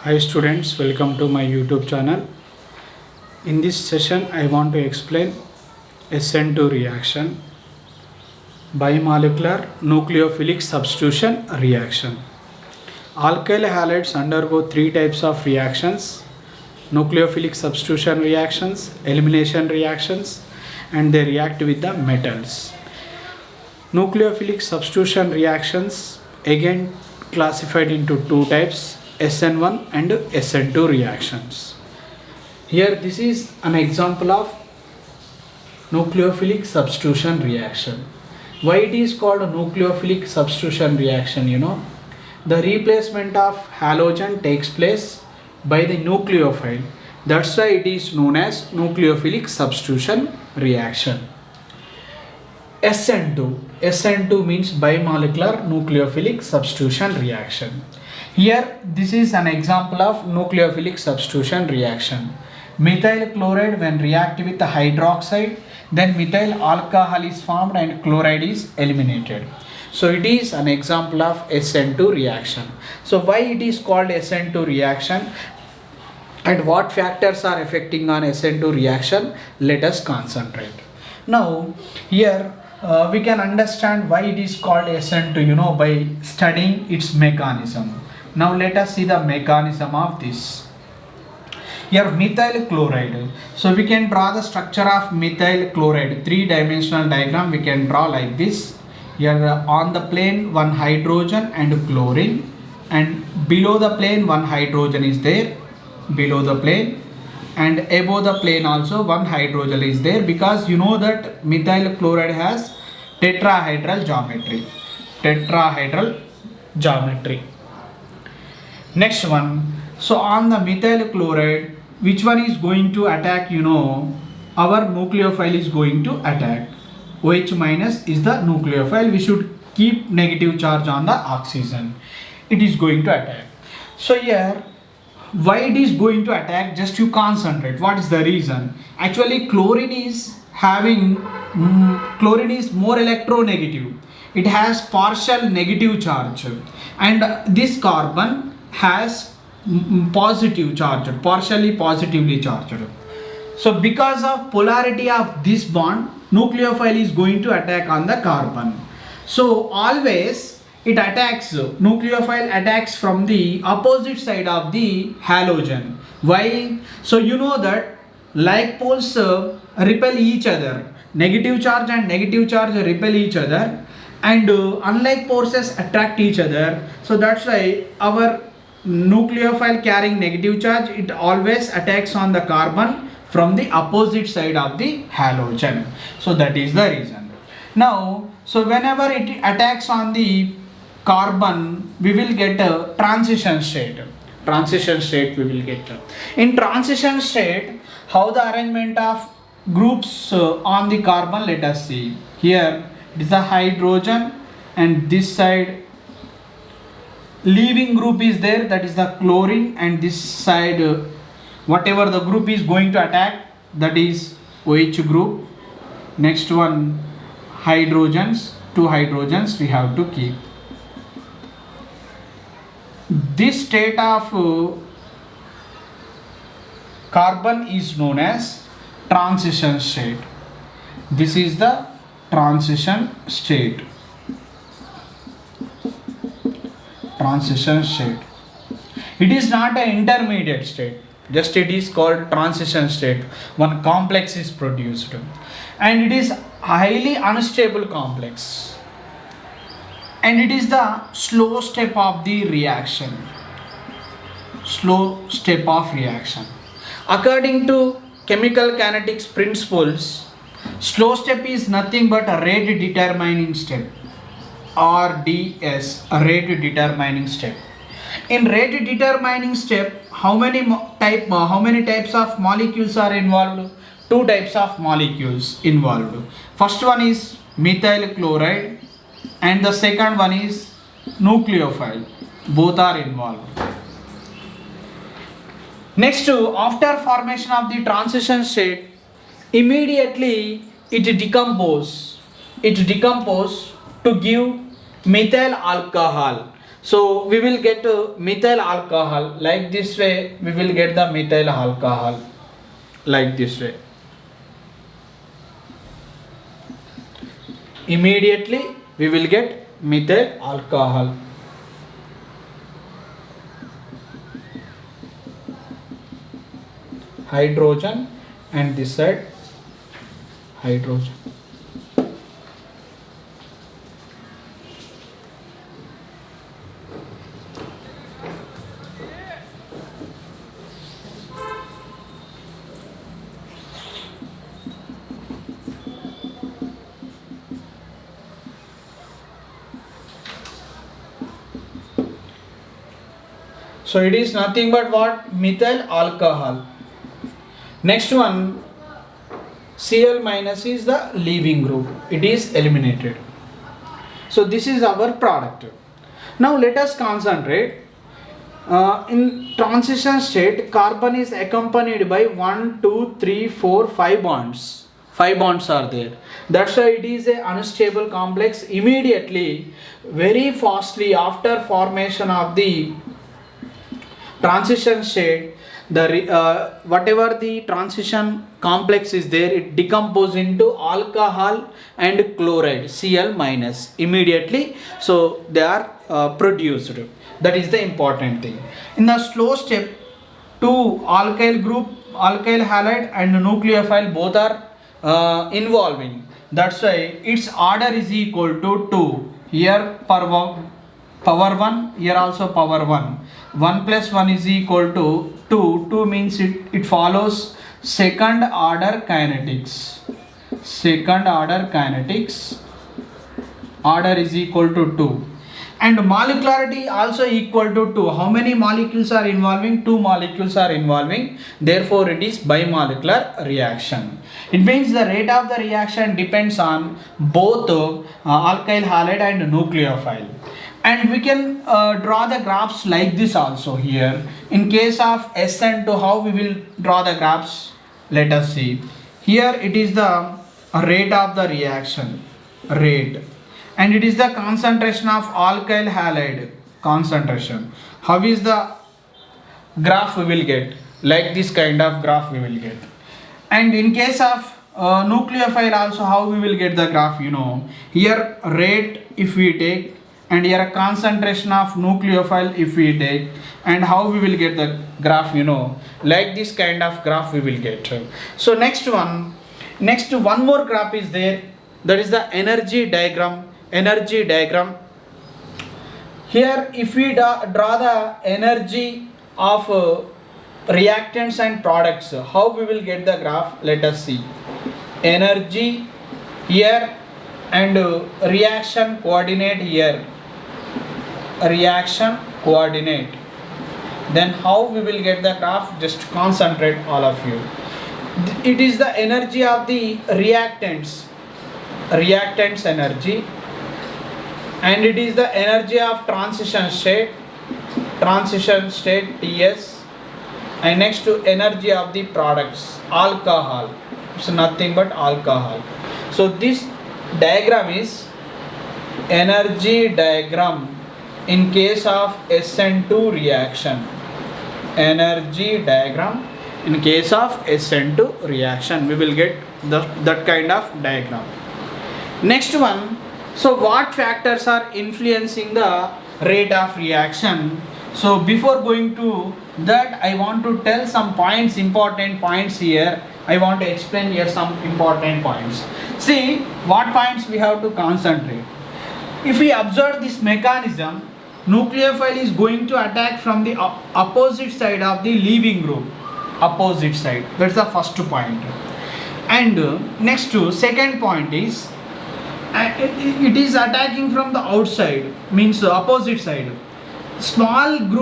Hi students, welcome to my YouTube channel. In this session, I want to explain SN2 reaction, bimolecular nucleophilic substitution reaction. Alkyl halides undergo three types of reactions: nucleophilic substitution reactions, elimination reactions, and they react with the metals. Nucleophilic substitution reactions again classified into two types: SN1 and SN2 reactions. Here this is an example of nucleophilic substitution reaction. Why it is called nucleophilic substitution reaction? The replacement of halogen takes place by the nucleophile. That's why it is known as nucleophilic substitution reaction. SN2 means bimolecular nucleophilic substitution reaction. Here this is an example of nucleophilic substitution reaction. Methyl chloride when react with the hydroxide, then methyl alcohol is formed and chloride is eliminated. So it is an example of SN2 reaction. So why it is called SN2 reaction and what factors are affecting on SN2 reaction? Let us concentrate. Now here we can understand why it is called SN2 by studying its mechanism. Now let us see the mechanism of this. Here methyl chloride. So we can draw the structure of methyl chloride. Three-dimensional diagram we can draw like this. Here on the plane one hydrogen and chlorine, and below the plane one hydrogen is there. Below the plane and above the plane also one hydrogen is there, because you know that methyl chloride has tetrahedral geometry. Next one, so on the methyl chloride, which one is going to attack? Our nucleophile is going to attack. OH minus is the nucleophile. We should keep negative charge on the oxygen. It is going to attack. So here why it is going to attack, just you concentrate. What is the reason? Actually chlorine is more electronegative. It has partial negative charge, and this carbon has positive charge, partially positively charged. So because of polarity of this bond, nucleophile is going to attack on the carbon. So always it attacks, nucleophile attacks from the opposite side of the halogen. Why? So you know that like poles repel each other. Negative charge and negative charge repel each other, and unlike forces attract each other. So that's why our nucleophile carrying negative charge, it always attacks on the carbon from the opposite side of the halogen. So that is the reason. Now, so whenever it attacks on the carbon, we will get a transition state. We will get. In transition state, how the arrangement of groups on the carbon, let us see. Here it is a hydrogen, and this side leaving group is there, that is the chlorine, and this side whatever the group is going to attack, that is OH group. Next one hydrogens, two hydrogens we have to keep. This state of carbon is known as transition state. This is the transition state. It is not an intermediate state, just it is called transition state. One complex is produced, and it is highly unstable complex, and it is the slow step of the reaction. According to chemical kinetics principles, slow step is nothing but a rate determining step. RDS, a rate determining step. In rate determining step, how many types of molecules are involved? Two types of molecules involved. First one is methyl chloride, and the second one is nucleophile. Both are involved. Next, after formation of the transition state, immediately it decomposes to give methyl alcohol. So we will get methyl alcohol. Like this way we will get the methyl alcohol, like this way. Immediately we will get methyl alcohol. Hydrogen, and this side hydrogen. So it is nothing but what? Methyl alcohol. Next one, Cl minus is the leaving group. It is eliminated. So this is our product. Now let us concentrate. In transition state, carbon is accompanied by 1, 2, 3, 4, 5 bonds. 5 bonds are there. That's why it is a unstable complex. Immediately, very fastly after formation of the transition state, the whatever the transition complex is there, it decomposes into alcohol and chloride, Cl minus, immediately. So they are produced. That is the important thing. In the slow step, two alkyl group, alkyl halide and nucleophile, both are involving. That's why its order is equal to 2. Here power 1, here also power 1. 1 plus 1 is equal to 2. 2 means it follows second order kinetics. Second order kinetics. Order is equal to 2. And molecularity also equal to 2. How many molecules are involving? 2 molecules are involving. Therefore, it is bimolecular reaction. It means the rate of the reaction depends on both alkyl halide and nucleophile. And we can draw the graphs like this also here. In case of SN2, how we will draw the graphs? Let us see. Here it is the rate of the reaction. Rate. And it is the concentration of alkyl halide. Concentration. How is the graph we will get? Like this kind of graph we will get. And in case of nucleophile also, how we will get the graph? Here rate if we take, and here a concentration of nucleophile if we take, and how we will get the graph? Like this kind of graph we will get. So next one more graph is there, that is the energy diagram. Energy diagram. Here if we draw the energy of reactants and products, how we will get the graph? Let us see. Energy here and reaction coordinate here. Reaction coordinate. Then how we will get the graph? Just concentrate all of you. It is the energy of the reactants energy, and it is the energy of transition state Ts, and next to energy of the products, alcohol. It's nothing but alcohol. So this diagram is energy diagram in case of SN2 reaction. Energy diagram in case of SN2 reaction, we will get that kind of diagram. Next one, so what factors are influencing the rate of reaction? So before going to that, I want to tell some points, important points here. I want to explain here some important points. See what points we have to concentrate. If we observe this mechanism, nucleophile is going to attack from the opposite side of the leaving group. Opposite side. That's the first point. And next to second point is it is attacking from the outside, means opposite side. Small group